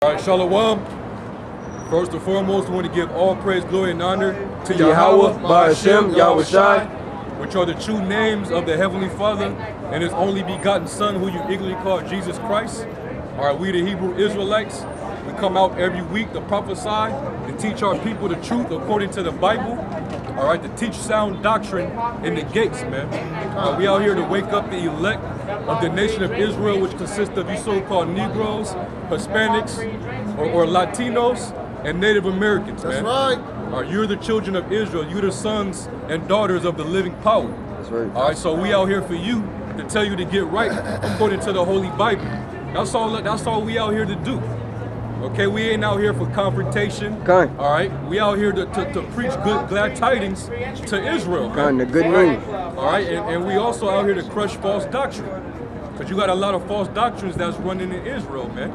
All right, Shalom. First and foremost, we want to give all praise, glory, and honor to Yahweh, Ba'ashem, Yahweh Shai, which are the true names of the Heavenly Father and His only begotten Son, who you eagerly call Jesus Christ. All right, we the Hebrew Israelites, we come out every week to prophesy and teach our people the truth according to the Bible. All right, to teach sound doctrine in the gates, man. We out here to wake up the elect of the nation of Israel, which consists of you so-called Negroes, Hispanics, or Latinos, and Native Americans, man. That's right. You're the children of Israel. You're the sons and daughters of the living power. That's right. All right, so we out here for you to tell you to get right according to the Holy Bible. That's all we out here to do. Okay, we ain't out here for confrontation. Okay. All right, we out here to preach glad tidings to Israel, man. The good news. All right, and we also out here to crush false doctrine. Because you got a lot of false doctrines that's running in Israel, man.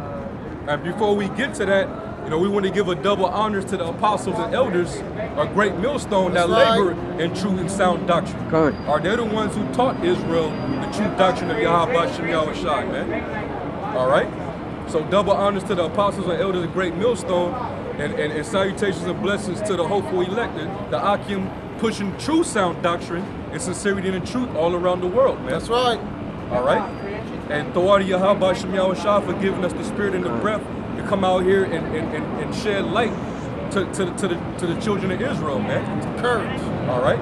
And before we get to that, you know, we want to give a double honors to the apostles and elders, a great millstone that labor in true and sound doctrine. They're the ones who taught Israel the true doctrine of Yahweh Ba'ashem Yahweh Shai, man. All right? So double honors to the apostles and elders, a great millstone, and salutations and blessings to the hopeful elected, the Akim, pushing true sound doctrine and sincerity and truth all around the world, man. That's right. All right? And Thawadi Yahweh Ba'ashem Yahweh Shai for giving us the spirit and the breath to come out here and shed light to the children of Israel, man. Courage. All right?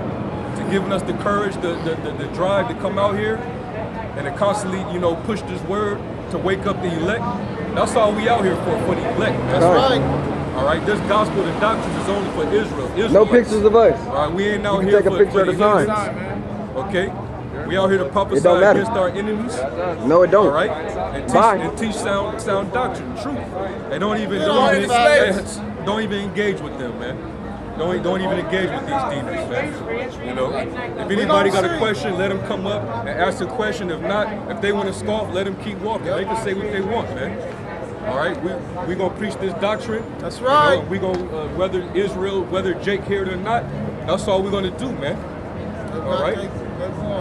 To giving us the courage, the drive to come out here and to constantly, you know, push this word to wake up the elect. That's all we out here for the elect. That's right. All right, this gospel and doctrine is only for Israel. No pictures of us. All right, we ain't out you here take for a picture the of the heathens. Okay? We out here to prophesy don't matter. against our enemies. No, it don't. All right? And teach sound doctrine, truth. And don't even engage with them, man. Don't even engage with these demons, man. You know, if anybody got a question, let them come up and ask a question. If not, if they want to scoff, let them keep walking. They can say what they want, man. All right, we gonna preach this doctrine. That's right. You know, we gonna whether Jake here or not. That's all we're gonna do, man. All right.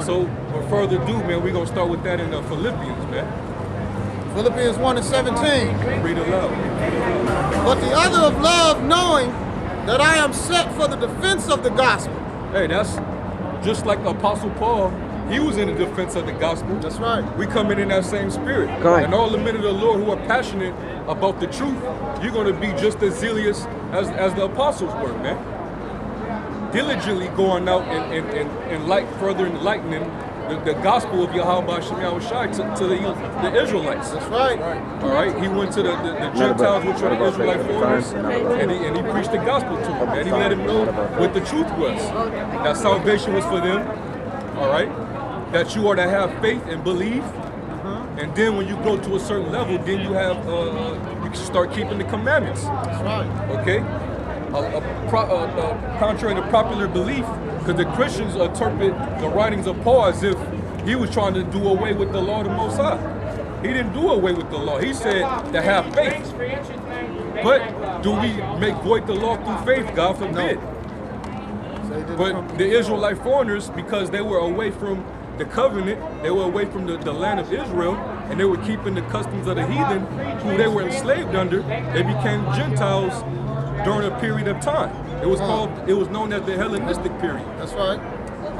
So, with further ado, man, we're gonna start with that in Philippians, man. Philippians 1 and 17. Read it aloud. But the other of love, knowing that I am set for the defense of the gospel. Hey, that's just like the Apostle Paul. He was in the defense of the gospel. That's right. We come in that same spirit. And all the men of the Lord who are passionate about the truth, you're going to be just as zealous as the apostles were, man. Diligently going out and further enlightening the gospel of Yahweh Ba'ashem Yahweh Shai to the Israelites. That's right. All right. He went to the Gentiles, which are the Israelite foreigners, and he preached the gospel to them, and he let them know what the truth was. That salvation was for them. All right. That you are to have faith and believe, and then when you go to a certain level, then you have you can start keeping the commandments. That's right. Okay. Contrary to popular belief, because the Christians interpret the writings of Paul as if he was trying to do away with the law of the Most High. He didn't do away with the law. He said to have faith. But do we make void the law through faith? God forbid. No. But the Israelite foreigners, because they were away from the covenant, they were away from the land of Israel, and they were keeping the customs of the heathen who they were enslaved under, they became Gentiles during a period of time. It was known as the Hellenistic period. That's right.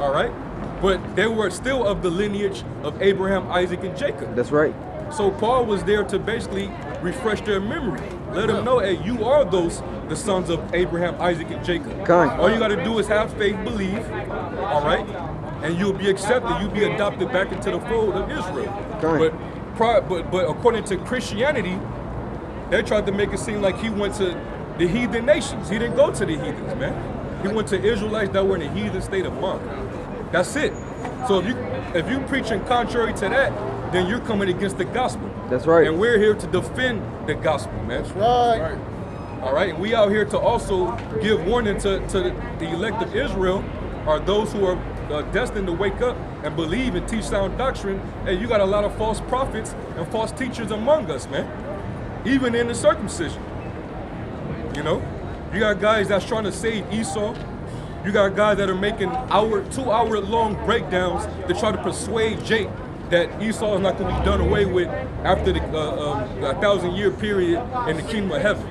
All right? But they were still of the lineage of Abraham, Isaac, and Jacob. That's right. So Paul was there to basically refresh their memory. Let them know, hey, you are the sons of Abraham, Isaac, and Jacob. All you got to do is have faith, believe, all right? And you'll be accepted. You'll be adopted back into the fold of Israel. But according to Christianity, they tried to make it seem like he went to the heathen nations. He didn't go to the heathens, man. He went to Israelites that were in a heathen state of mind. That's it. So if you preaching contrary to that, then you're coming against the gospel. That's right. And we're here to defend the gospel, man. That's right. All right. And we out here to also give warning to the elect of Israel, are those who are destined to wake up and believe and teach sound doctrine. Hey, you got a lot of false prophets and false teachers among us, man. Even in the circumcision. You know, you got guys that's trying to save Esau. You got guys that are making 2-hour long breakdowns to try to persuade Jake that Esau is not going to be done away with after the 1,000-year period in the kingdom of heaven.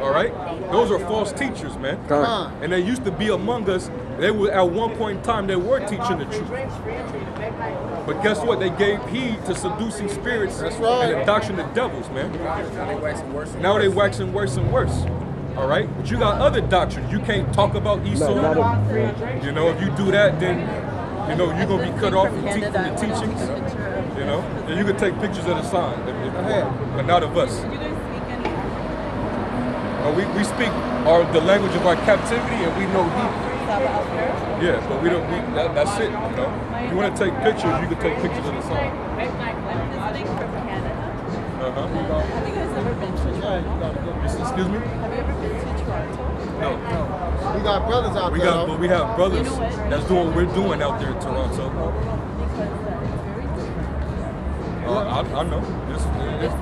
All right? Those are false teachers, man. And they used to be among us. They were, at one point in time, they were teaching the truth. But guess what? They gave heed to seducing spirits and the doctrine of devils, man. Now they waxing worse and worse. All right? But you got other doctrines. You can't talk about Esau. You know, if you do that, then, you know, you're going to be cut off from the teachings. You know? And you can take pictures of the sign, but not of us. We speak the language of our captivity, and we know Hebrew. Yeah, but we don't. That's it. You know. If you want to take pictures, you can take pictures of the sign. I'm visiting from Canada. Have you guys ever been to Toronto? Excuse me? Have you ever been to Toronto? No. We got brothers out there. But we have brothers that's doing what we're doing out there in Toronto. Because it's very different. I know.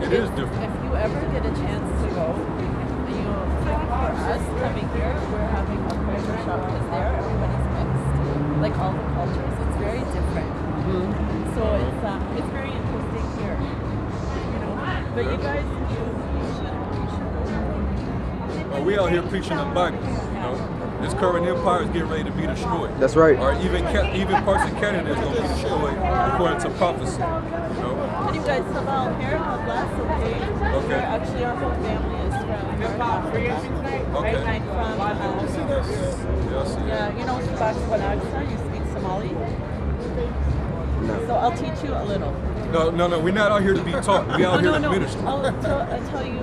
It is different. If you ever get a chance to go, for us coming here, we're having a culture shock because there everybody's mixed. Like all the cultures, it's very different. So it's very interesting here. You know, but you guys, We out here preaching the Bible. You know, this current empire is getting ready to be destroyed. That's right. Or even parts of Canada is going to be destroyed according to prophecy. You know. and you guys somehow here have less, okay? Okay. Actually, our whole family is from North Africa. Okay. I'm from, Yeah, I see. yeah, you know, Shabak, you speak Somali? No. So I'll teach you a little. No, we're not out here to be taught. We out here to minister. I'll tell you,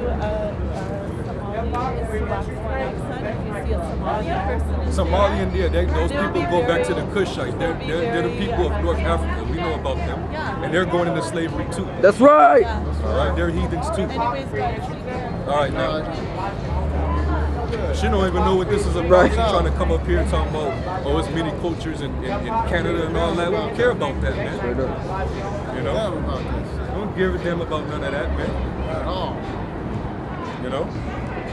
Somali is Shabak accent. If you see a Somali person in Somalian, there, yeah, those they'll people be go back to very- the Kushites. They're the people of North Africa. We know about them. Yeah. And they're going into slavery too. That's right. Yeah. All right, they're heathens too. Anyways, guys, All right, now. She don't even know what this is about. Right. She's trying to come up here and talk about, oh, it's many cultures in Canada and all that. We don't care about that, man. You know? Don't give a damn about none of that, man. At all. You know?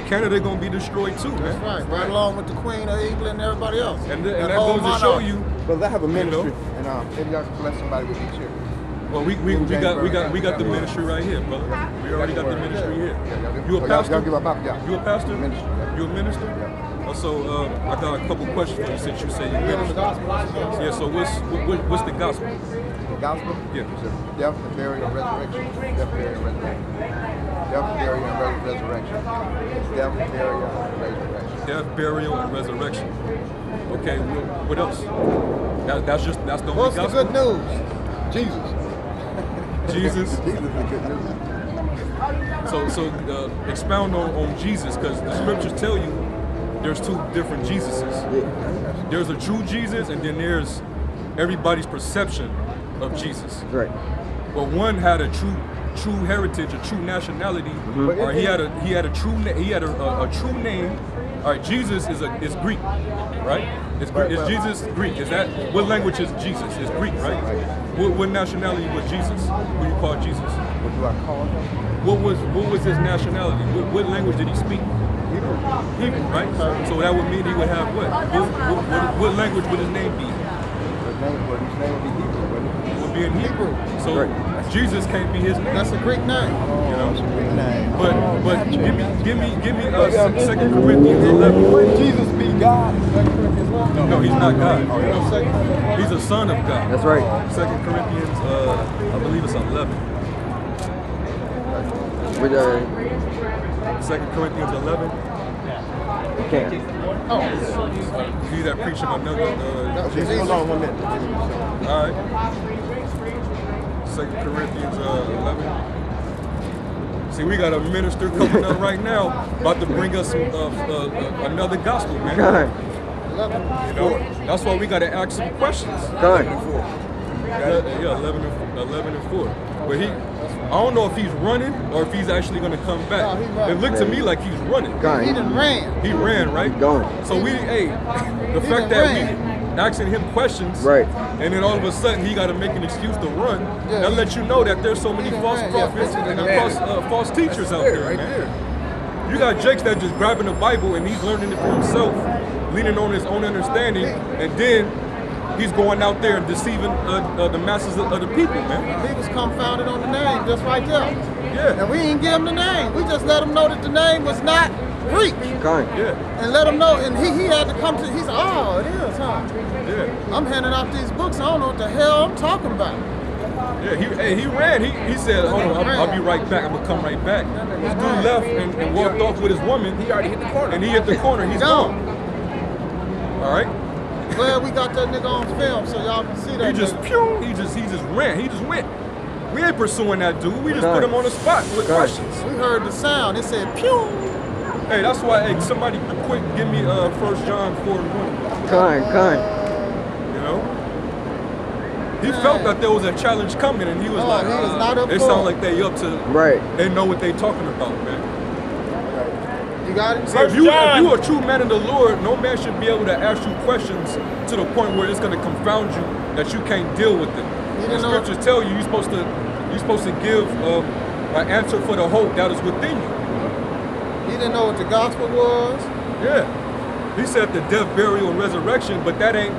Canada gonna be destroyed too, man. Right, right along with the Queen of England and everybody else. And that goes to show you. Brother, I have a ministry, know? and maybe y'all can bless somebody with each here. Well, we got the ministry right here, brother. We already got the ministry here. You a pastor? Y'all give a Bible, yeah. You a pastor? Ministry, yeah. You a minister? Yeah. Also, I got a couple questions for you since you say you minister. Yeah. So what's the gospel? The gospel? Yeah. It's death, the burial, and resurrection. Death, burial, and resurrection. Death, burial, and resurrection. Death, burial, and resurrection. Death, burial, and resurrection. Okay. What else? That's the only What's the gospel. good news? Jesus. Jesus. Jesus is the good news. So expound on Jesus, because the scriptures tell you there's two different Jesuses. There's a true Jesus, and then there's everybody's perception of Jesus. Right. But one had a true heritage, a true nationality, or he had a true name. All right, Jesus is Greek, right? Is Jesus Greek? Is that what language is Jesus? It's Greek, right? What nationality was Jesus? Who you call Jesus? What do I call him? What was his nationality? What language did he speak? Hebrew, right? So that would mean he would have what? What language would his name be? His name would be Hebrew, wouldn't it? Would be in Hebrew. So Jesus can't be his name. That's a Greek name. You know? It's a Greek name. But give me 2 Corinthians 11. Would Jesus be God? No, he's not God. He's a son of God. That's right. 2 Corinthians, I believe it's 11. With 2 Corinthians 11. you can't. You that preaching another. Hold on 1 minute. All right. 2 Corinthians 11. See, we got a minister coming up right now, about to bring us another gospel, man. God. You know, that's why we got to ask some questions. God. Yeah, 11 and 4. But I don't know if he's running or if he's actually going to come back. No, he running. It looked to me like he's running. God. He done ran. He ran, right? Going. So the He fact done that ran. we asking him questions, Right. and then all of a sudden he got to make an excuse to run, Yeah, that he- lets you know that there's so many he done false ran, yeah, prophets and yeah. false teachers out there, man. You got Jakes that just grabbing the Bible and he's learning it for himself, leaning on his own understanding, and then he's going out there and deceiving the masses of the people, man. He was confounded on the name, just right there. Yeah. And we didn't give him the name. We just let him know that the name was not Greek. Kind. Yeah. And let him know. And he had to come to, he said, oh, it is, huh? Yeah. I'm handing out these books. I don't know what the hell I'm talking about. Yeah, he ran. He said, hold on, I'll be right back. I'm gonna come right back. This dude left and walked off with his woman. He already hit the corner. And he hit the corner. He's gone. All right. Glad we got that nigga on film so y'all can see that. He just nigga. he just ran. He just went. We ain't pursuing that dude. We just put him on the spot with questions. We heard the sound. It said pew. Hey, that's why. Hey, somebody quick, give me 1 John 4:1. Kind. You know. He felt that there was a challenge coming, and he was like, he was not up "They for sound it. like they up to. Right. They know what they talking about, man." You got it? See, if you a true man in the Lord, no man should be able to ask you questions to the point where it's going to confound you that you can't deal with it. The didn't know- scriptures tell you you're supposed to give an answer for the hope that is within you. He didn't know what the gospel was. Yeah, he said the death, burial, and resurrection, but that ain't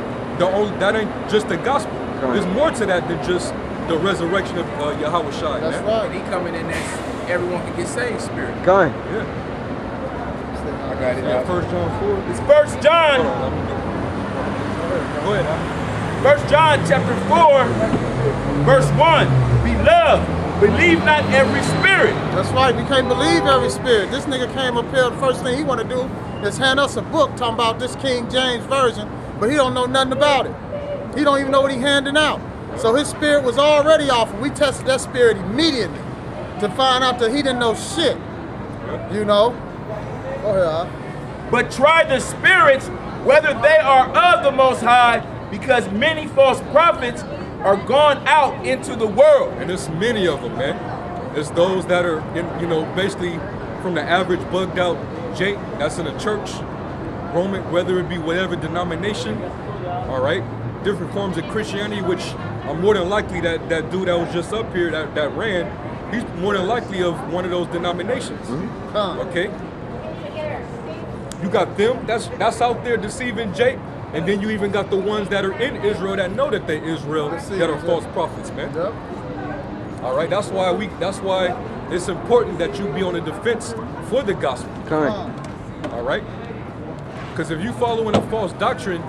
just the gospel. Right. There's more to that than just the resurrection of Yahweh Shai. That's man. right. And he coming in that everyone can get saved spirit. Kind. Yeah. I got it. Yeah, 1 John 4. It's 1 John, Hold on, let me get- Go ahead. Al. 1 John chapter 4, verse 1. Beloved, believe not every spirit. That's right. We can't believe every spirit. This nigga came up here. The first thing he want to do is hand us a book talking about this King James version, but he don't know nothing about it. He don't even know what he handing out. So his spirit was already off, and we tested that spirit immediately to find out that he didn't know shit. You know? Go ahead, Al. But try the spirits whether they are of the Most High, because many false prophets are gone out into the world. And there's many of them, man. It's those that are, basically from the average bugged out Jake that's in a church, Roman, whether it be whatever denomination, all right, different forms of Christianity, which are more than likely that dude that was just up here that ran, he's more than likely of one of those denominations. Okay? You got them, that's out there deceiving Jake, and then you even got the ones that are in Israel that know that they're Israel that are false prophets, man. Yep. All right, that's why it's important that you be on the defense for the gospel. Kind. All right, because if you following a false doctrine,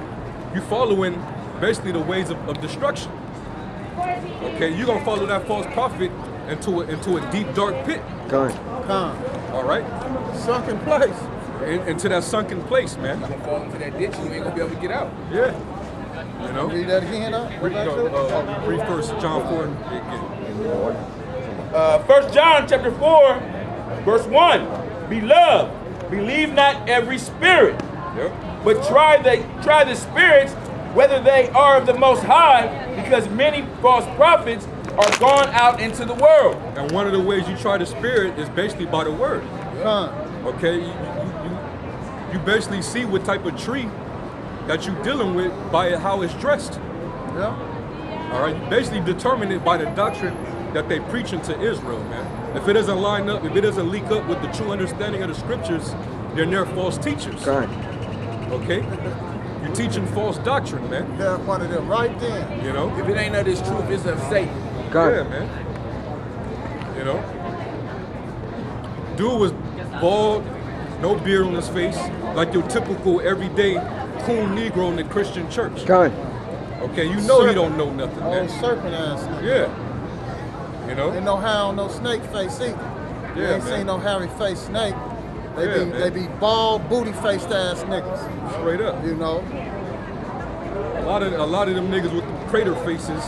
you following basically the ways of destruction. Okay, you're gonna follow that false prophet into a deep dark pit. Kind. Come. All right, Sunken place. into that sunken place, man. You're gonna fall into that ditch and you ain't gonna be able to get out. Yeah, you know. Read that again, huh? What Read, did I say? read 1 John 4 again. 1 John chapter 4, verse 1. Beloved, believe not every spirit, Yep. but try the spirits whether they are of the Most High, because many false prophets are gone out into the world. And one of the ways you try the spirit is basically by the word. Come. Okay, you basically see what type of tree that you're dealing with by how it's dressed. Yeah. All right, you basically determine it by the doctrine that they preaching to Israel, man. If it doesn't line up, if it doesn't link up with the true understanding of the scriptures, then they're false teachers. Kind. Okay, you're teaching false doctrine, man. Have one of them right then. You know. If it ain't of this truth, it's of Satan. Yeah, Kind. man. You know, dude was bald, no beard on his face, like your typical everyday coon Negro in the Christian church. Kind. Okay, you know he don't know nothing, Old man. serpent ass nigga. Yeah. You know. Ain't no hound, no snake face either. You Yeah, ain't man. seen no hairy faced snake. They Yeah, be man. they be bald, booty faced ass niggas. Straight up. You know. A lot of them niggas with the crater faces,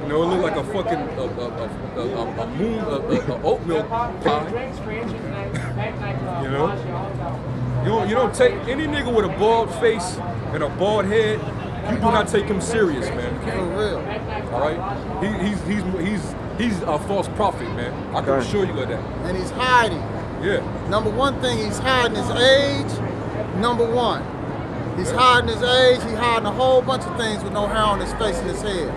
you know, it look like a fucking a oatmeal pie. You know, you don't take any nigga with a bald face and a bald head. You do not take him serious, man. For real. All right, he's a false prophet, man. I can Okay. assure you of that. And he's hiding. Yeah, Number one thing, he's hiding his age. Number one. He's hiding his age. He's hiding a whole bunch of things with no hair on his face and his head.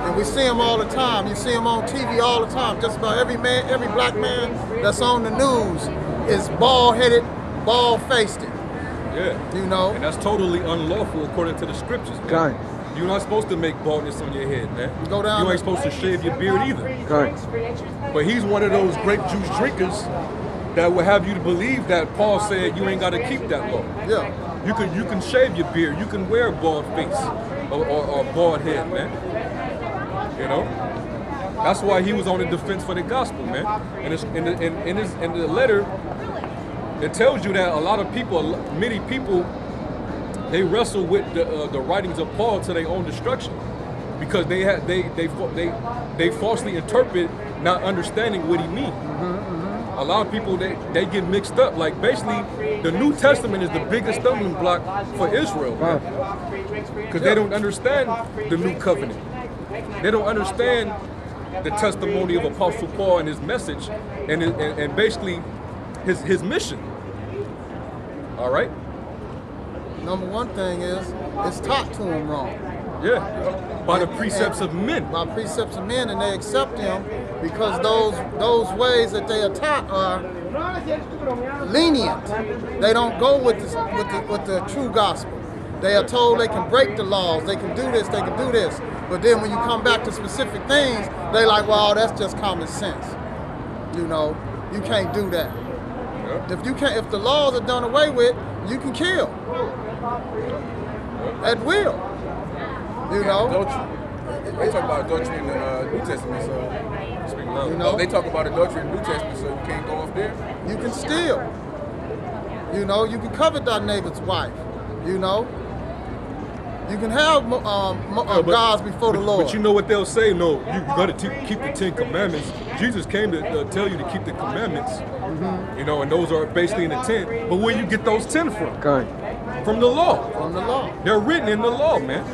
And we see him all the time. You see him on TV all the time. Just about every man, every black man that's on the news is bald-headed, bald-faced. yeah. You know. And that's totally unlawful according to the scriptures, man. Kind. You're not supposed to make baldness on your head, man. You go down You ain't there. supposed to shave your beard either. Correct. But he's one of those grape juice drinkers that will have you to believe that Paul said you ain't got to keep that law. Yeah. You can shave your beard. You can wear a bald face or bald head, man. You know, that's why he was on the defense for the gospel, man. And it's, in the letter, it tells you that a lot of people, many people, they wrestle with the writings of Paul to their own destruction because they falsely interpret, not understanding what he means. A lot of people they get mixed up. Like basically, the New Testament is the biggest stumbling block for Israel, because they don't understand the new covenant. They don't understand the testimony of Apostle Paul and his message, and basically his mission. All right. Number one thing is it's taught to them wrong. Yeah. By the precepts of men. By precepts of men, and they accept them because those ways that they are taught are lenient. They don't go with the true gospel. They are told they can break the laws, they can do this, they can do this. But then when you come back to specific things, they like, well, that's just common sense. You know, you can't do that. Yeah. If the laws are done away with, you can kill at will. You know. Adultery. They talk about adultery in the New Testament, so Speak loud. You know? they talk about adultery in the New Testament, so you can't go off there. You can steal. You know, you can covet thy neighbor's wife. You know. You can have gods before the Lord. But you know what they'll say? No, you got to keep the 10 Commandments. Jesus came to tell you to keep the commandments. You know, and those are basically in the 10. But where you get those 10 from? Correct. From the law. From the law. They're written in the law, man.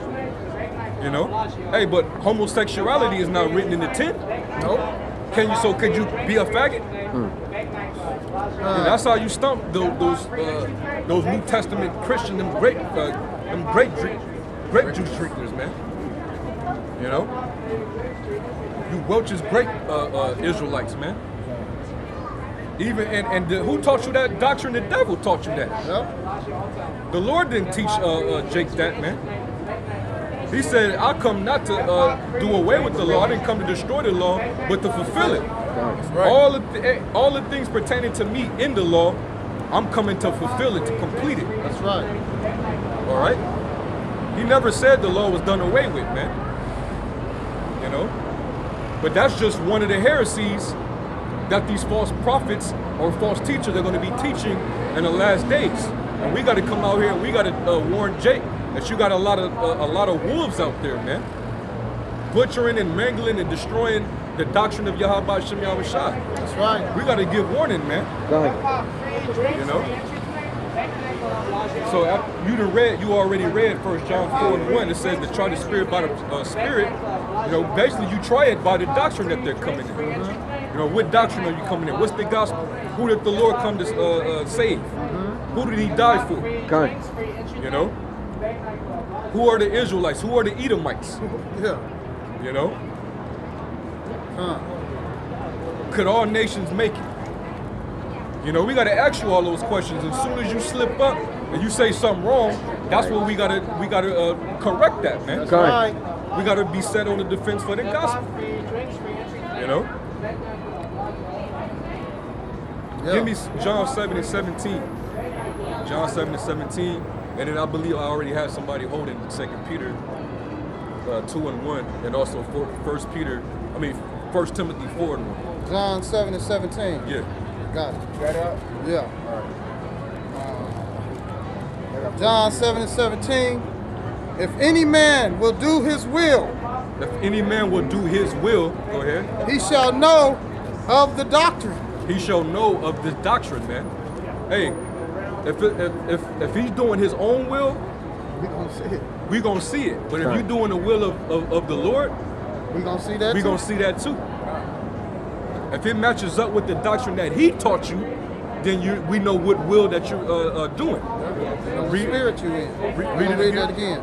You know? Hey, but homosexuality is not written in the 10. Nope. Could you be a faggot? And that's how you stump those New Testament Christian, them grape juice drinkers, man. You know? You Welch's grape Israelites, man. Even who taught you that doctrine? The devil taught you that. Yep. The Lord didn't teach Jake that, man. He said, I come not to do away with the law. I didn't come to destroy the law, but to fulfill it. Right. All the things pertaining to me in the law, I'm coming to fulfill it, to complete it. That's right. All right? He never said the law was done away with, man. You know? But that's just one of the heresies that these false prophets or false teachers are going to be teaching in the last days. And we got to come out here and we got to warn Jake that you got a lot of wolves out there, man, butchering and mangling and destroying the doctrine of Yahweh Shem Yahweh Shai. That's right. We got to give warning, man. Go ahead. You know. So you already read 1 John 4:1. It says to try the spirit by the spirit. You know, basically you try it by the doctrine that they're coming in. You know, what doctrine are you coming in? What's the gospel? Who did the Lord come to save? Who did He die for? Go ahead. You know. Who are the Israelites? Who are the Edomites? Yeah. You know. Could all nations make it? You know, we got to ask you all those questions. As soon as you slip up and you say something wrong, that's what we gotta correct that, man. Go Right. ahead. We gotta be set on the defense for the gospel. You know. Yeah. Give me John 7:17. John 7:17, and then I believe I already have somebody holding 2 Peter 2:1, and also 1 Timothy 4:1. John 7:17. Yeah. Got it. You got it out? Yeah. John 7:17. If any man will do his will, If any man will do his will, go ahead. he shall know of the doctrine. He shall know of this doctrine, man. Hey, if he's doing his own will, We gonna see it. we gonna see it. But if Right. you're doing the will of the Lord, We gonna see that. we too. gonna see that too. If it matches up with the doctrine that He taught you, then we know what will that you're doing. The Read- spirit you in. read it Read that again.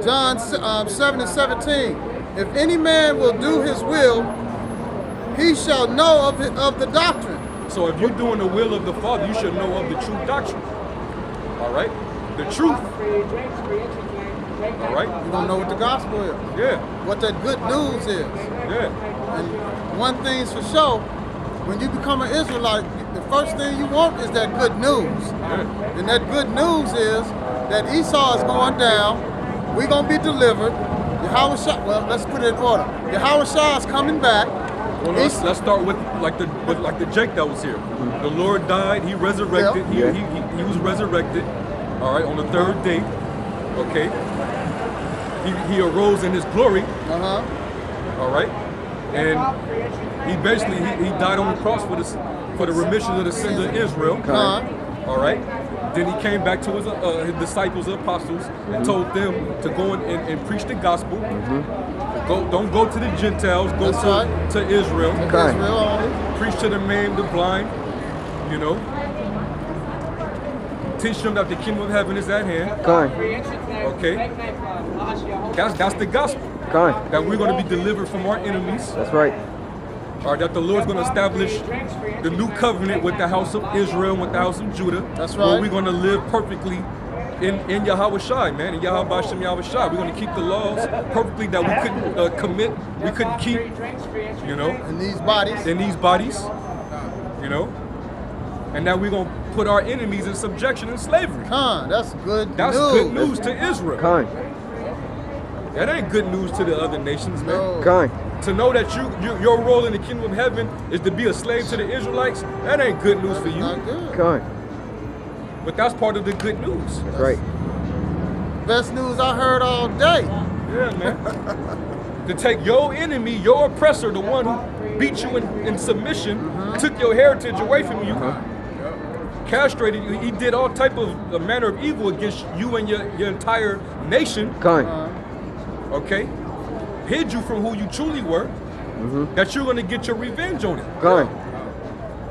John 7:17. If any man will do his will, he shall know of the doctrine. So if you're doing the will of the Father, you should know of the true doctrine. All right? The truth. All right? You're gonna know what the gospel is, Yeah. what that good news is. Yeah. And one thing's for sure, when you become an Israelite, the first thing you want is that good news. Yeah. And that good news is that Esau is going down. We're gonna be delivered. Yahweh Shah, well, let's put it in order. Yahweh Shah is coming back. Well, let's start with like the Jake that was here. The Lord died. He resurrected. Yeah. He was resurrected. All right, on the third day. Okay. He arose in his glory. All right, and he basically he died on the cross for the remission of the sins of Israel. All right. Then he came back to his disciples, apostles, and told them to go and preach the gospel. Don't go to the Gentiles. Go to Israel. Israel only. Preach to the maimed, the blind. You know. Teach them that the kingdom of heaven is at hand. Okay. That's the gospel. That we're going to be delivered from our enemies. That's right. Or that the Lord's going to establish the new covenant with the house of Israel and with the house of Judah. That's Where right. we're going to live perfectly in Yahweh Shai, man. In Yahweh Hashem Yahweh Shai. We're going to keep the laws perfectly that we couldn't commit, we couldn't keep, you know. In these bodies. In these bodies, you know. And now we're going to put our enemies in subjection and slavery. That's good That's news. good news to Israel. That ain't good news to the other nations, man. No. To know that your role in the kingdom of heaven is to be a slave to the Israelites, that ain't good news for you. Not good. But that's part of the good news. That's right. Best news I heard all day. Yeah, man. To take your enemy, your oppressor, the one who beat you in submission, took your heritage away from you, castrated you, he did all type of a manner of evil against you and your entire nation. Okay? Hid you from who you truly were, that you're going to get your revenge on it.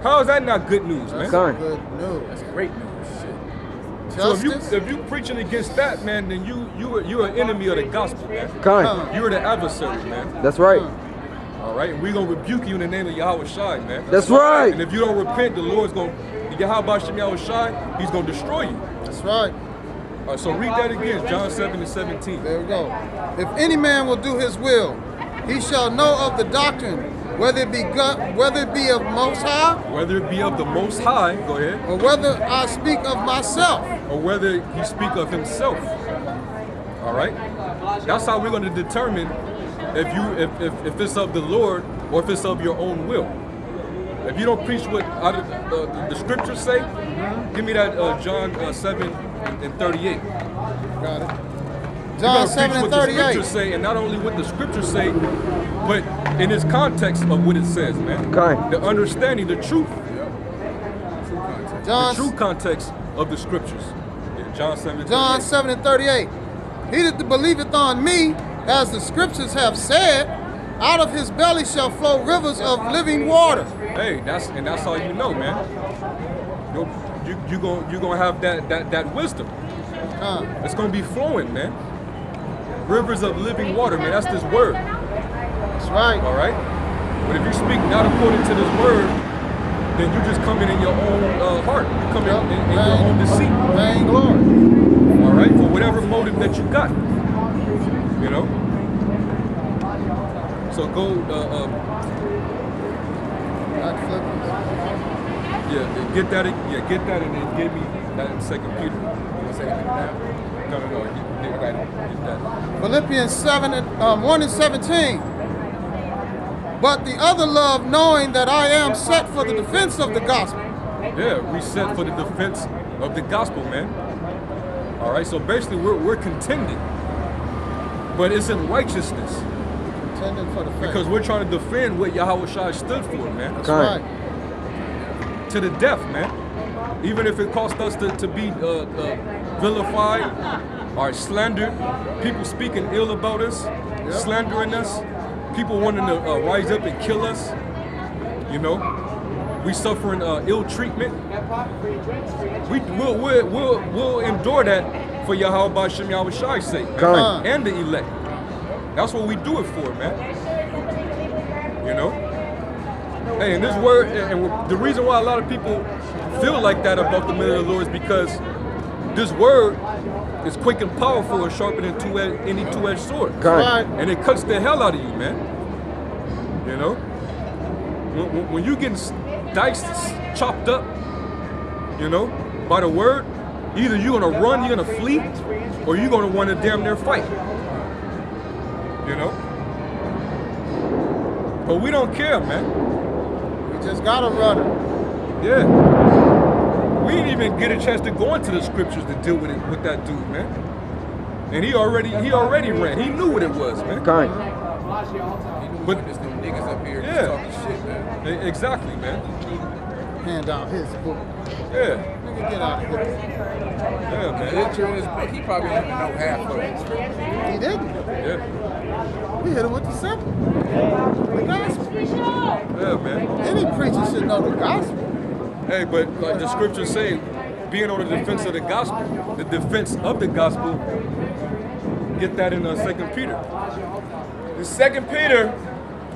How is that not good news, man? That's good news. That's great news. So if you preaching against that, man, then you're an enemy of the gospel, man. You're the adversary, man. That's right. All right, and we're gonna rebuke you in the name of Yahweh Shai, man. That's right. And if you don't repent, the Lord's gonna Yahweh Hashem Yahweh Shai, he's gonna destroy you. That's right. All right, so read that again, John 7:17. There we go. If any man will do his will, he shall know of the doctrine, whether it be of Most High, Whether it be of the Most High, go ahead, or whether I speak of myself. or whether he speak of himself. All right, that's how we're gonna determine if it's of the Lord or if it's of your own will. If you don't preach what the scriptures say, give me that John 7:38. Got it. You John gotta preach what the 7:38. scriptures say, and not only what the scriptures say, but in its context of what it says, man. The understanding, the truth, the true context of the scriptures. Yeah, John 7:38. John 7:38. He that believeth on me, as the scriptures have said, out of his belly shall flow rivers of living water. Hey, that's how you know, man. You're gonna have that wisdom. It's gonna be flowing, man. Rivers of living water, man. That's this word. That's right. All right. But if you speak not according to this word, then you just come in your own heart. You come in your own deceit. Vain glory. All right, for whatever motive that you got. You know. So go. Get that. Yeah, get that, and then give me that in 2 Peter. No. Get that. Philippians 1 and 17. But the other love, knowing that I am set for the defense of the gospel. Yeah, we set for the defense of the gospel, man. All right, so basically we're contending, but it's in righteousness. Contending for the faith. Because we're trying to defend what Yahweh Shai stood for, man. That's right. To the death, man. Even if it cost us to be vilified or slandered, people speaking ill about us, slandering us, people wanting to rise up and kill us, you know. We suffering ill treatment. We'll endure that for Yahweh Hashem Yahweh Shai's sake, man. And the elect. That's what we do it for, man. You know? Hey, and this word, and the reason why a lot of people feel like that about the men of the Lord is because this word is quick and powerful and sharper than any two-edged sword. Right. And it cuts the hell out of you, man. You know? When you getting diced, chopped up, you know, by the word, either you're gonna run, you're gonna flee, or you're gonna want to damn near fight. You know? But we don't care, man. We just gotta run it. Yeah. We didn't even get a chance to go into the scriptures to deal with it with that dude, man. And he already ran. He knew what it was, man. He knew But- there's them niggas up here Yeah. just talking shit, man. Exactly, man. Hand out his book. Yeah. Nigga, get out of here. Yeah, man. Literature in his book, he probably didn't even know half of it. He didn't. Yeah. We hit him with the simple. The gospel. Yeah, man. Any preacher should know the gospel. Hey, but like the scriptures say, being on the defense of the gospel, the defense of the gospel, get that in 2 Peter. In 2 Peter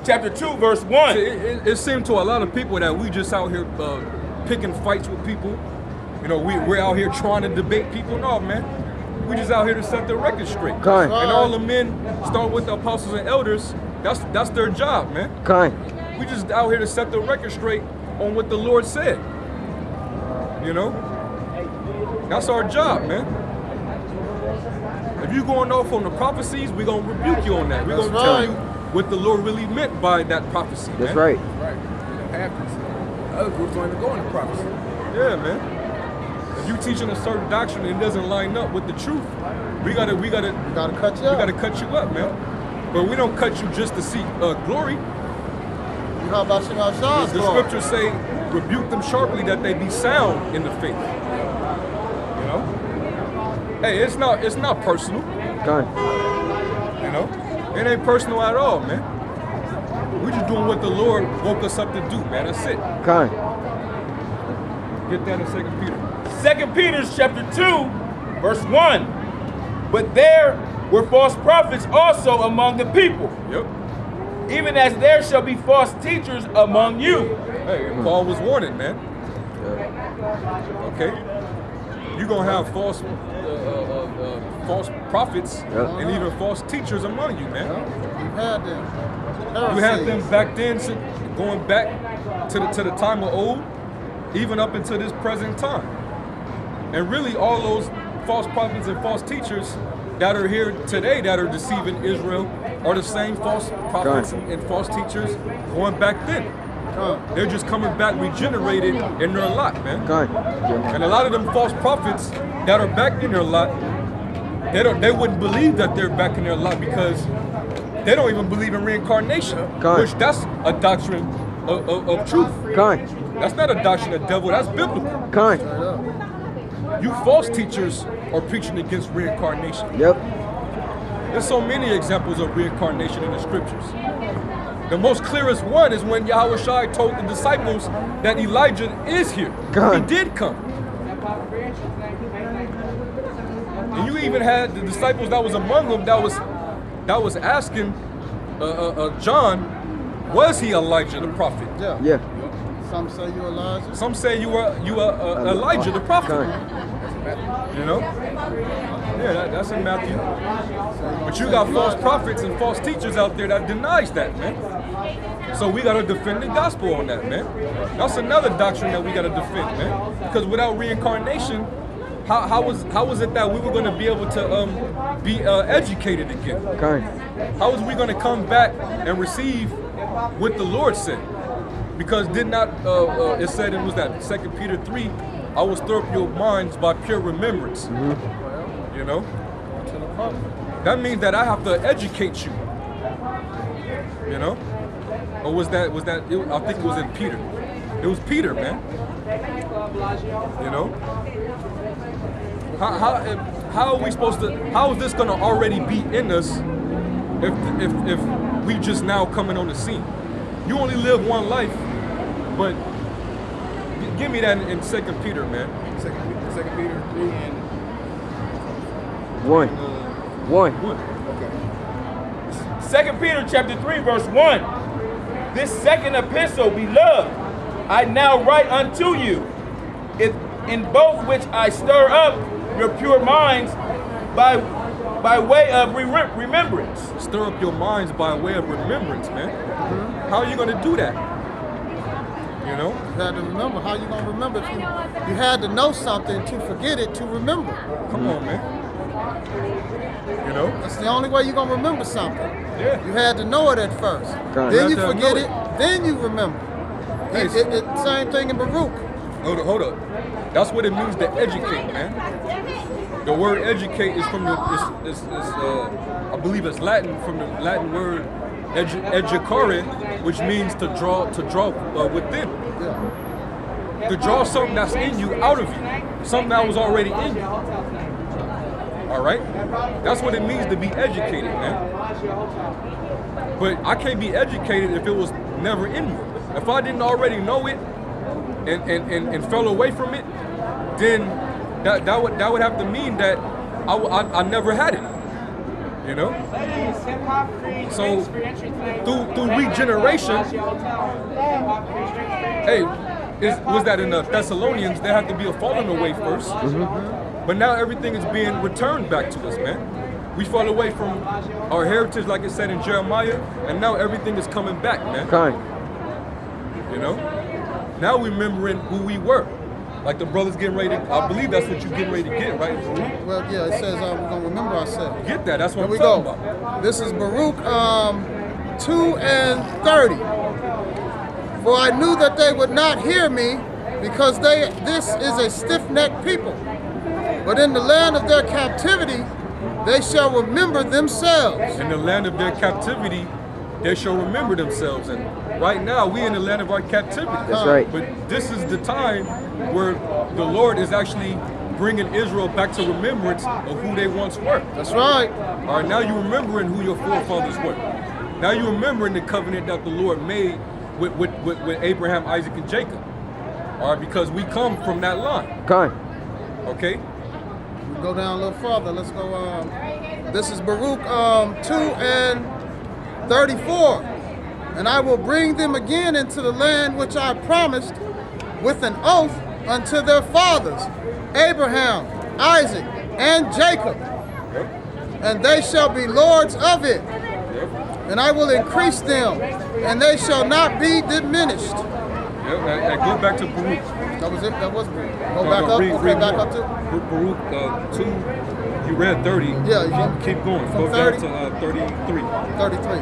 chapter 2, verse 1. It seemed to a lot of people that we just out here picking fights with people. You know, we're out here trying to debate people. No, man. We just out here to set the record straight. Kind. And all the men, start with the apostles and elders, that's their job, man. Kind. We just out here to set the record straight on what the Lord said. You know? That's our job, man. If you going off on the prophecies, we're going to rebuke you on that. We're going to That's tell right. you what the Lord really meant by that prophecy, That's man. right. Right. You know, half these other groups don't even go into prophecy. Yeah, man. If you teaching a certain doctrine and it doesn't line up with the truth, we gotta Gotta cut you up. cut you up, man. But we don't cut you just to seek glory. How about Shema Shah's The glory? scriptures say, rebuke them sharply that they be sound in the faith. You know? Hey, it's not personal, Kind. you know? It ain't personal at all, man. We just doing what the Lord woke us up to do, man. That's it. Kind. Get that in 2 Peter. 2 Peter chapter 2, verse 1. But there were false prophets also among the people, Yep. even as there shall be false teachers among you. Hey, and Paul was warning, man. Okay? You're going to have false prophets Yeah. and even false teachers among you, man. You had them. You had them Heresies. back then, going back to the time of old, even up into this present time. And really all those false prophets and false teachers that are here today that are deceiving Israel are the same false prophets and false teachers going back then. They're just coming back regenerated in their lot, man. Kind. And a lot of them false prophets that are back in their lot, they wouldn't believe that they're back in their lot because they don't even believe in reincarnation, God. which that's a doctrine of truth. Kind. That's not a doctrine of devil, that's biblical. Kind. You false teachers are preaching against reincarnation. Yep. There's so many examples of reincarnation in the scriptures. The most clearest one is when Yahweh Shai told the disciples that Elijah is here. God. He did come. And you even had the disciples that was among them that was asking John, was he Elijah the prophet? Yeah. Yeah. Some say you Elijah. Some say you are Elijah the prophet. Kind. You know? Yeah, that's in Matthew. But you got false prophets and false teachers out there that denies that, man. So we gotta defend the gospel on that, man. That's another doctrine that we gotta defend, man. Because without reincarnation, how was it that we were gonna be able to be educated again? Kind. How was we gonna come back and receive what the Lord said? Because did not it said it was that 2 Peter 3, I will stir up your minds by pure remembrance. You know? That means that I have to educate you. You know? Or was that I think it was in Peter. It was Peter, man. You know? How are we supposed to, how is this gonna already be in us if we just now coming on the scene? You only live one life, but give me that in 2 Peter, man. 2 Peter 3 and 1. 1. okay. 2 Peter chapter 3, verse 1. This second epistle, beloved, I now write unto you, in both which I stir up your pure minds by way of remembrance. Stir up your minds by way of remembrance, man. How are you going to do that? You know? You had to remember. How you gonna remember if you had to know something to forget it to remember? Come on, man. You know? That's the only way you're gonna remember something. Yeah. You had to know it at first. Right. Then You you have to forget know it. Then you remember. Hey, Same thing in Baruch. Hold up. That's what it means to educate, man. The word educate is from the, I believe it's Latin, from the Latin word educare, which means to draw within. Yeah. To draw something that's in you out of you. Something that was already in you. All right? That's what it means to be educated, man. But I can't be educated if it was never in me. If I didn't already know it and fell away from it, then that would have to mean that I never had it. You know? So through regeneration, hey, was that in the Thessalonians? There had to be a falling away first. But now everything is being returned back to us, man. We fall away from our heritage, like it said in Jeremiah, and now everything is coming back, man. Okay. You know? Now we're remembering who we were. Like the brothers getting ready to, I believe that's what you're getting ready to get, right? Baruch? Well, yeah, it says we're gonna remember ourselves. Get that, that's what Here I'm we talking go. about. This is Baruch 2:30. For I knew that they would not hear me, because this is a stiff-necked people. But in the land of their captivity, they shall remember themselves. In the land of their captivity, they shall remember themselves. And right now, we in the land of our captivity. That's right. But this is the time where the Lord is actually bringing Israel back to remembrance of who they once were. That's right. All right, now you're remembering who your forefathers were. Now you're remembering the covenant that the Lord made with Abraham, Isaac, and Jacob. All right, because we come from that line. Okay. Okay? We go down a little further. Let's go. This is Baruch 2:34. And I will bring them again into the land which I promised with an oath unto their fathers, Abraham, Isaac, and Jacob. And they shall be lords of it. And I will increase them, and they shall not be diminished. Yeah, go back to Baruch. That was it. That was Baruch. Go No, back no, up. read Okay, back more. up to. Baruch 2, you read 30. Yeah, Keep going. from Go down 30? to 33. 33.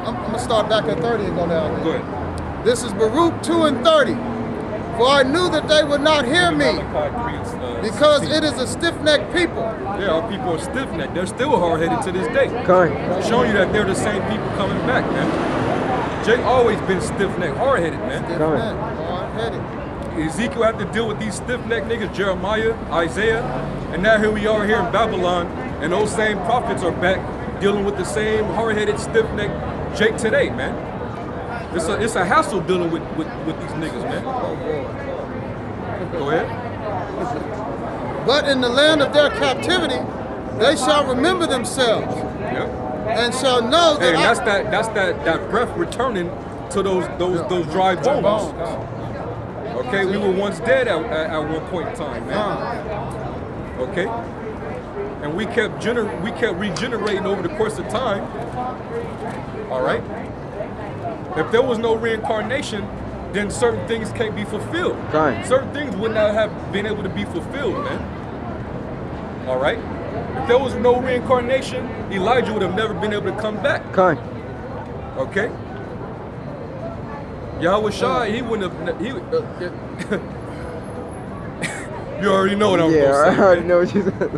I'm gonna start back at 30 and go down there. Go ahead. This is Baruch 2:30. For I knew that they would not hear me, Malachi 3 and, because 16. it is a stiff-necked people. Yeah, our people are stiff-necked. They're still hard-headed to this day. Okay. Showing you that they're the same people coming back, man. Jake always been stiff-necked, hard-headed, man. Stiff-necked, hard-headed. Ezekiel had to deal with these stiff-necked niggas, Jeremiah, Isaiah, and now here we are here in Babylon, and those same prophets are back dealing with the same hard-headed, stiff-necked Jake today, man. It's a hassle dealing with these niggas, man. Go ahead. But in the land of their captivity, they shall remember themselves Yep. and shall know Hey, that and that's that breath returning to those dry bones. Okay, we were once dead at one point in time, man. Okay, and we kept regenerating over the course of time. All right. If there was no reincarnation, then certain things can't be fulfilled. Right. Certain things would not have been able to be fulfilled, man. All right. If there was no reincarnation, Elijah would have never been able to come back. Okay. Okay. Yahweh Shai, he wouldn't have. You already know what I'm Yeah, gonna say. I already man. know what you said.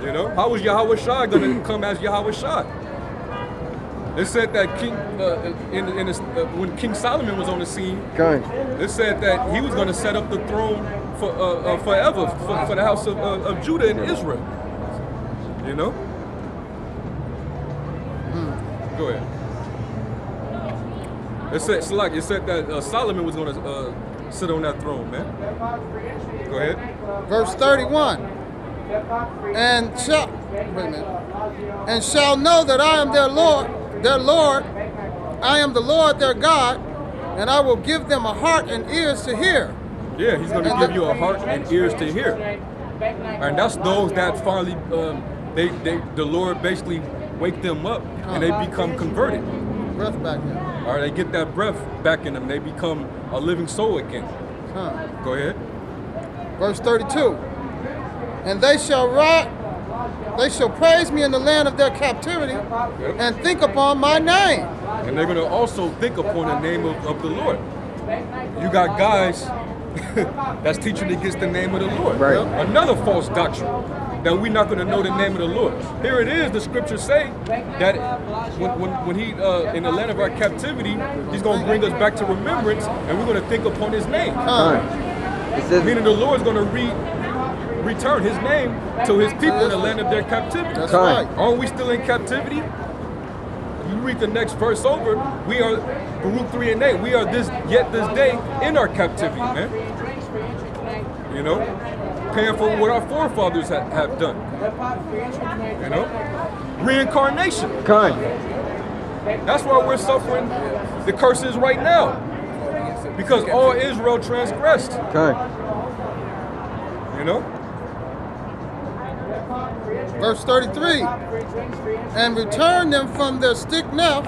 You know, how was Yahweh Shai gonna come as Yahweh Shai? It said that when King Solomon was on the scene, Okay. it said that he was gonna set up the throne for forever for the house of Judah and Israel. You know. Go ahead. It said that Solomon was going to sit on that throne, man. Go ahead. verse 31. And shall know that I am their Lord. I am the Lord their God, and I will give them a heart and ears to hear. Yeah, he's going to give you a heart and ears to hear. And that's those that finally, the Lord basically wake them up and they become converted. Breath back in. All right, they get that breath back in them. They become a living soul again. Go ahead. Verse 32. And they shall praise me in the land of their captivity and think upon my name. And they're going to also think upon the name of the Lord. You got guys that's teaching against the name of the Lord. Right. Another false doctrine that we're not going to know the name of the Lord. Here it is, the scriptures say that when he, in the land of our captivity, he's going to bring us back to remembrance and we're going to think upon his name. It says, Meaning the Lord's going to return his name to his people in the land of their captivity. That's right. Aren't we still in captivity? You read the next verse over, we are, Baruch 3 and 8, we are this day in our captivity, man. You know? Paying for what our forefathers have done. You know? Reincarnation. That's why we're suffering the curses right now. Because all Israel transgressed. You know? Verse 33. And return them from their stick neck,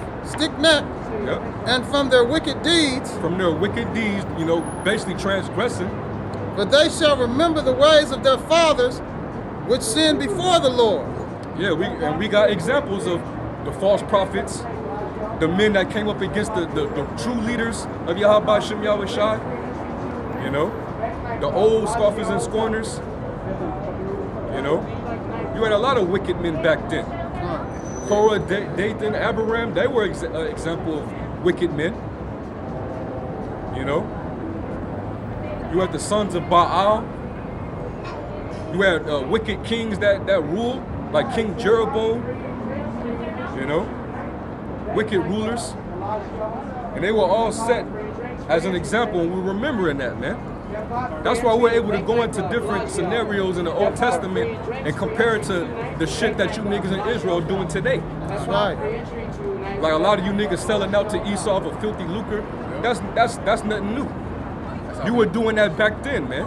Yep. and from their wicked deeds. From their wicked deeds, you know, basically transgressing. But they shall remember the ways of their fathers, which sinned before the Lord. Yeah, we got examples of the false prophets, the men that came up against the true leaders of Yahweh Shem Yahweh Shai. You know, the old scoffers and scorners. You know, you had a lot of wicked men back then. Korah, Dathan, Abiram, they were an example of wicked men. You know, you had the sons of Baal. You had wicked kings that ruled, like King Jeroboam. You know, wicked rulers, and they were all set as an example, and we're remembering that, man. That's why we're able to go into different scenarios in the Old Testament and compare it to the shit that you niggas in Israel doing today. That's right. Like a lot of you niggas selling out to Esau for filthy lucre. That's nothing new. You were doing that back then, man.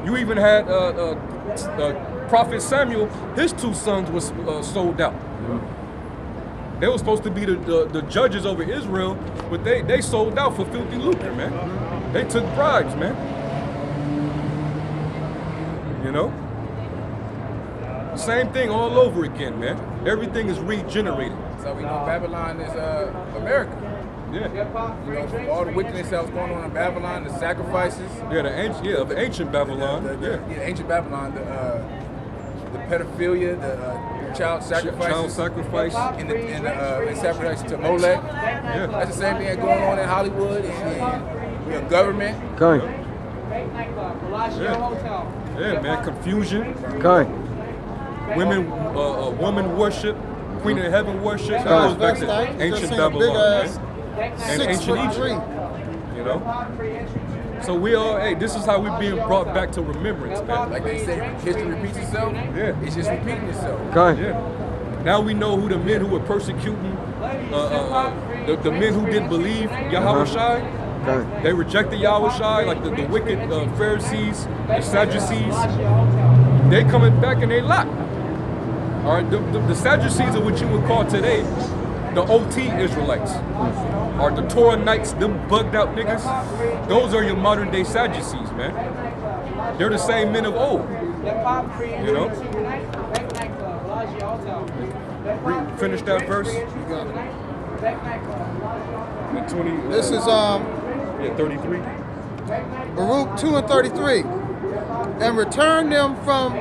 You even had Prophet Samuel. His two sons was sold out. They were supposed to be the judges over Israel, but they sold out for filthy lucre, man. They took bribes, man. You know? Same thing all over again, man. Everything is regenerated. So we know Babylon is America. Yeah. You know, all the wickedness that was going on in Babylon, the sacrifices. Yeah, of ancient Babylon. The ancient Babylon, the pedophilia, the child sacrifices. Child sacrifice. And sacrifice to Molech. Yeah. That's the same thing that's going on in Hollywood and your government. Yeah, man, confusion. Women worship, Queen of Heaven worship. That goes back to ancient Babylon, man. And ancient Egypt. You know? So we all, this is how we're being brought back to remembrance, man. Like they say, history repeats itself. Yeah. It's just repeating itself. Yeah. Now we know who the men who were persecuting, the men who didn't believe Yahweh Shai. They rejected Yahweh Shai, like the wicked Pharisees, the Sadducees. They coming back and they lock. All right, the Sadducees are what you would call today the OT Israelites, or the Torah Knights, them bugged out niggas. Those are your modern day Sadducees, man. They're the same men of old. You know? Finish that verse. 20. This is 33. Baruch 2 and 33. And return them from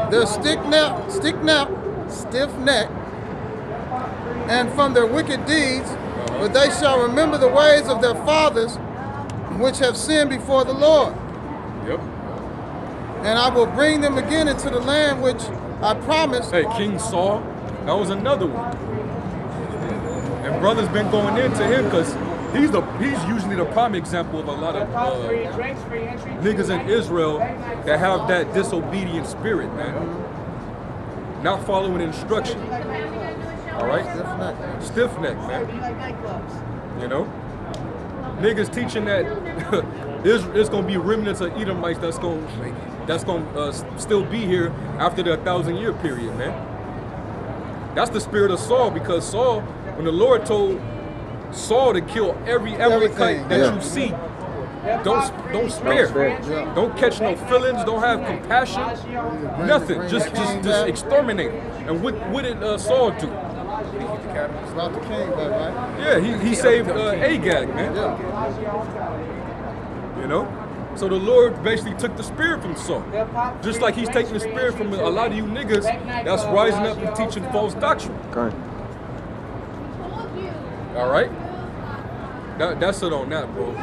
their stiff neck, and from their wicked deeds, but they shall remember the ways of their fathers, which have sinned before the Lord. Yep. And I will bring them again into the land which I promised. Hey, King Saul, that was another one. And brothers been going into him because he's usually the prime example of a lot of niggas in Israel that have that disobedient spirit, man. Not following instruction. All right? Stiff neck, man. You know? Niggas teaching that It's gonna be remnants of Edomites that's gonna still be here after the 1,000-year period, man. That's the spirit of Saul, because Saul, when the Lord told Saul to kill every Amalekite that you see, don't spare. spare. Don't catch no feelings. Don't have compassion. Nothing. Just exterminate. And what did Saul do? Brought the king back, right? Yeah, he saved Agag, man. You know? So the Lord basically took the spirit from Saul. Just like he's taking the spirit from a lot of you niggas that's rising up and teaching false doctrine. Okay. All right? That's it on that, bro.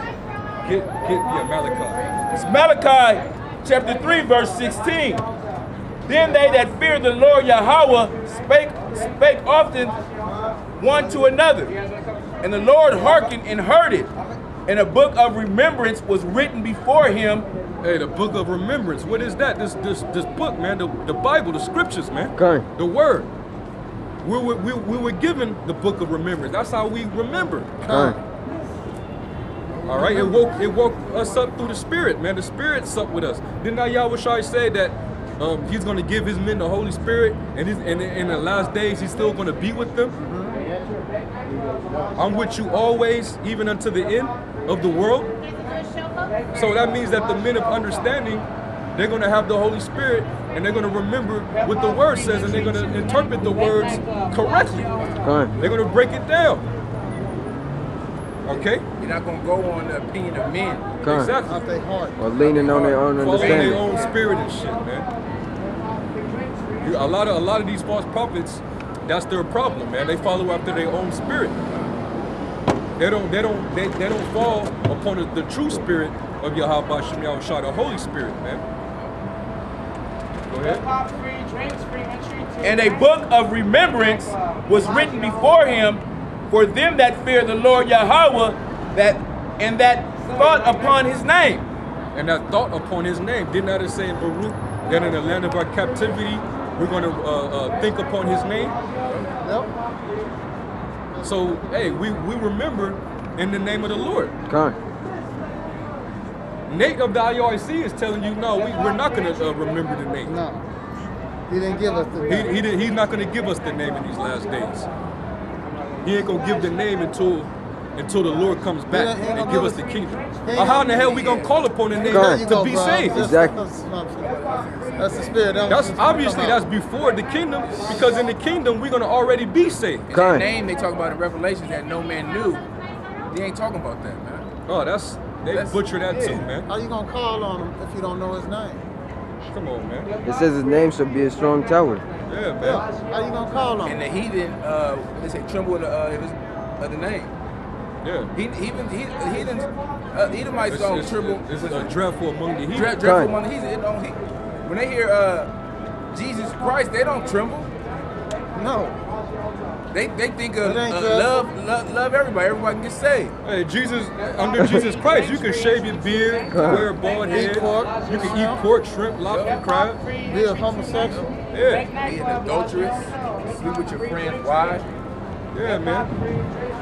Get Malachi. It's Malachi chapter 3, verse 16. Then they that feared the Lord Yahweh spake often one to another. And the Lord hearkened and heard it. And a book of remembrance was written before him. Hey, the book of remembrance. What is that? This book, man. The Bible, the scriptures, man. Okay. The word. We were given the book of remembrance. That's how we remember. Okay. All right. It woke us up through the Spirit, man. The Spirit supped with us. Didn't Yahweh say that he's going to give his men the Holy Spirit, and in the last days he's still going to be with them? I'm with you always, even unto the end of the world. So that means that the men of understanding, they're going to have the Holy Spirit, and they're going to remember what the word says, and they're going to interpret the words correctly. Okay. They're going to break it down. Okay? You're not gonna go on the opinion of men. Okay. Exactly. Not their heart. Or leaning on their own Following their understanding. own spirit and shit, man. A lot of these false prophets, that's their problem, man. They follow after their own spirit. They don't fall upon the true spirit of Yahweh Shem Yahushua, the Holy Spirit, man. Go ahead. And a book of remembrance was written before him for them that fear the Lord Yahweh, that thought upon his name. And that thought upon his name. Did not it say in Baruch that in the land of our captivity, we're going to think upon his name? Yep. So, hey, we remember in the name of the Lord. Okay. Nate of the IRC is telling you, no, we're not going to remember the name. No. He didn't give us the name. He's not going to give us the name in these last days. He ain't going to give the name until the Lord comes back and give us the kingdom. How in the hell we going to call upon the name to be saved? Exactly. That's the spirit. That's obviously that's before the kingdom, because in the kingdom we're going to already be saved. And that name they talk about in Revelations that no man knew. They ain't talking about that, man. Oh, they butcher that too, man. How you going to call on him if you don't know his name? Come on, man. It says his name shall be a strong tower. Yeah, man. Yeah. How you going to call on And him? the heathen, they say tremble of the name. Yeah. Edomites don't tremble. It's dreadful among the heathen. Dreadful among the heathen. When they hear Jesus Christ, they don't tremble. No. They think of It ain't love everybody. Everybody can get saved. Hey, under Jesus Christ, you can shave your beard, wear a bald head, you can eat pork, shrimp, lobster, crab. Be a homosexual. Yeah, Be an adulteress, sleep with your friend's wife, yeah, man.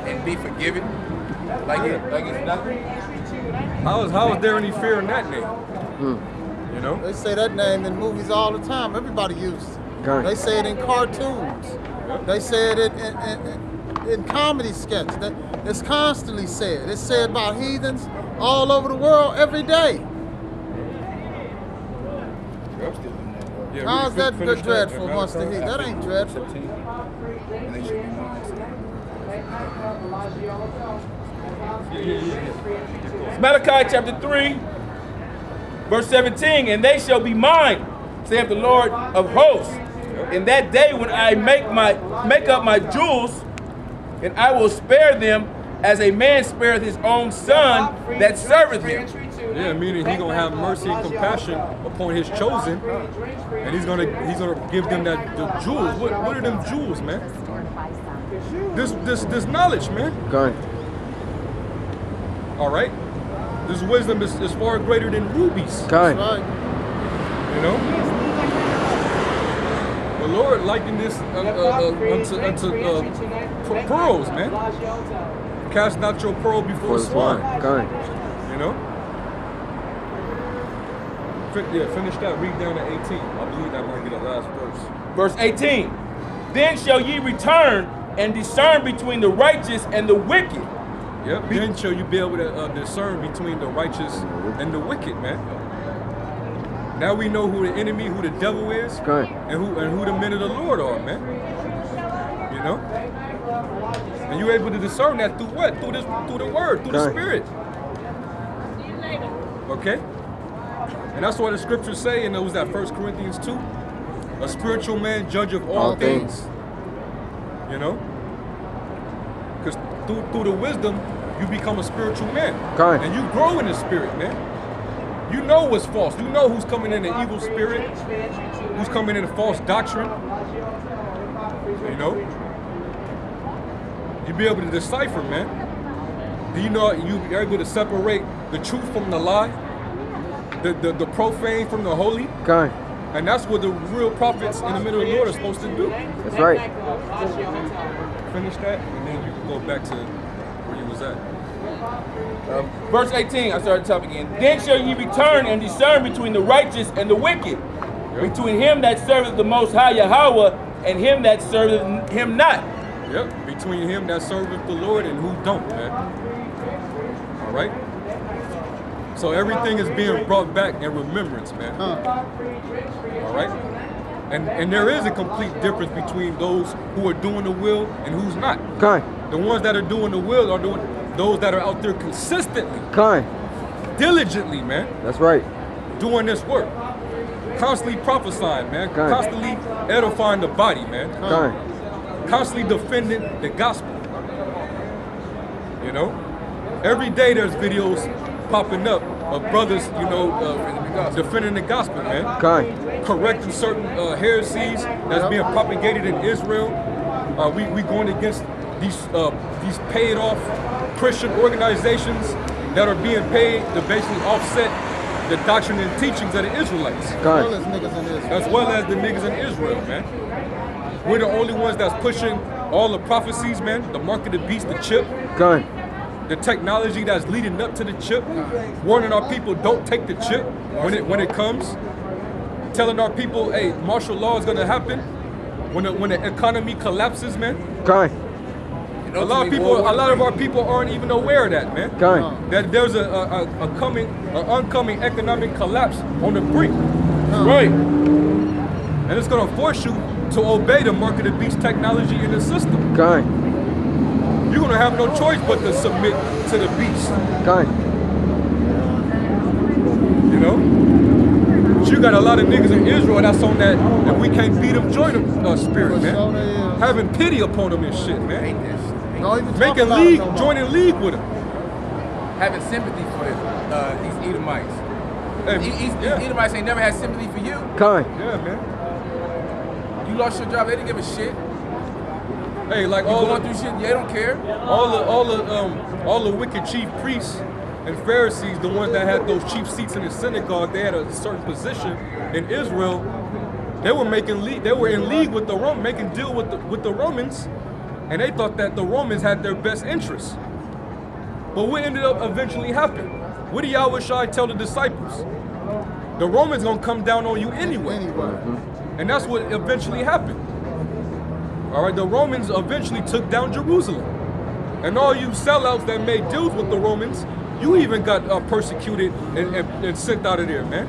and be forgiven. Like it's nothing. How is there any fear in that name? You know? They say that name in movies all the time. Everybody uses it. Okay. They say it in cartoons. They say it in comedy sketches. It's constantly said. It's said about heathens all over the world every day. Yeah, How's that finish dreadful man. amongst the heathen? That ain't dreadful. And they should be mine. It's Malachi chapter 3, verse 17. And they shall be mine, saith the Lord of hosts. In that day when I make up my jewels, and I will spare them as a man spareth his own son that serveth him. Yeah, meaning he gonna have mercy and compassion upon his chosen, and he's gonna give them the jewels. What are them jewels, man? This knowledge, man. Okay. All right. This wisdom is far greater than rubies. Okay. Right. You know. The Lord likened this unto pearls, man. Cast not your pearl before swine. Okay. You know. finish that. Read down to 18. I believe that might be the last verse. Verse 18. Then shall ye return and discern between the righteous and the wicked. Yep. Then shall you be able to discern between the righteous and the wicked, man. Now we know who the enemy, who the devil is, Okay. and who the men of the Lord are, man. You know? And you're able to discern that through what? Through the word, through the Okay. spirit. Okay? And that's what the scriptures say, and it was that 1 Corinthians 2. A spiritual man, judge of all things. You know? Because through the wisdom, you become a spiritual man. Okay. And you grow in the spirit, man. You know what's false. You know who's coming in the evil spirit, who's coming in the false doctrine. You know? You be able to decipher, man. Do you know you're able to separate the truth from the lie? The profane from the holy? Okay. And that's what the real prophets in the middle of the Lord are supposed to do. That's right. Finish that, and then you can go back to where you was at. Verse 18, I started top again. Then shall ye return and discern between the righteous and the wicked, between him that serveth the Most High Yahweh and him that serveth him not. Yep, between him that serveth the Lord and who don't, man. All right? So everything is being brought back in remembrance, man. All right? And there is a complete difference between those who are doing the will and who's not. Okay. The ones that are doing the will are doing those that are out there consistently, Okay. diligently, man, That's right. doing this work. Constantly prophesying, man. Okay. Constantly edifying the body, man. Okay. Constantly defending the gospel. You know? Every day there's videos popping up of brothers, you know, defending the gospel, man. Okay. Correcting certain heresies that's being propagated in Israel. We going against these paid off Christian organizations that are being paid to basically offset the doctrine and teachings of the Israelites, All Okay. these niggas in Israel. as well as the niggas in Israel, man. We're the only ones that's pushing all the prophecies, man. The mark of the beast, the chip, Okay. the technology that's leading up to the chip, warning our people don't take the chip when it comes, telling our people, hey, martial law is gonna happen when the economy collapses, man. Okay. A lot of our people aren't even aware of that, man. Okay. That there's an oncoming economic collapse on the brink, Right. and it's gonna force you to obey the mark of the beast technology in the system. Okay. You're gonna have no choice but to submit to the beast. Okay. You know? But you got a lot of niggas in Israel that's on that, and we can't beat them, join them spirit, So man. they is. Having pity upon them and shit, man. Don't even talk Making about league, it no more. joining league with them. Having sympathy for these Edomites. Hey, These yeah. Edomites ain't never had sympathy for you. Okay. Yeah, man. You lost your job, they didn't give a shit. Hey, like You all going the, through shit, they don't care. all the wicked chief priests and Pharisees, the ones that had those chief seats in the synagogue, they had a certain position in Israel. They were in league with the Romans, making deal with the Romans, and they thought that the Romans had their best interests. But what ended up eventually happening? What did Yahushua tell the disciples? The Romans gonna come down on you anyway. And that's what eventually happened. All right, the Romans eventually took down Jerusalem. And all you sellouts that made deals with the Romans, you even got persecuted and sent out of there, man.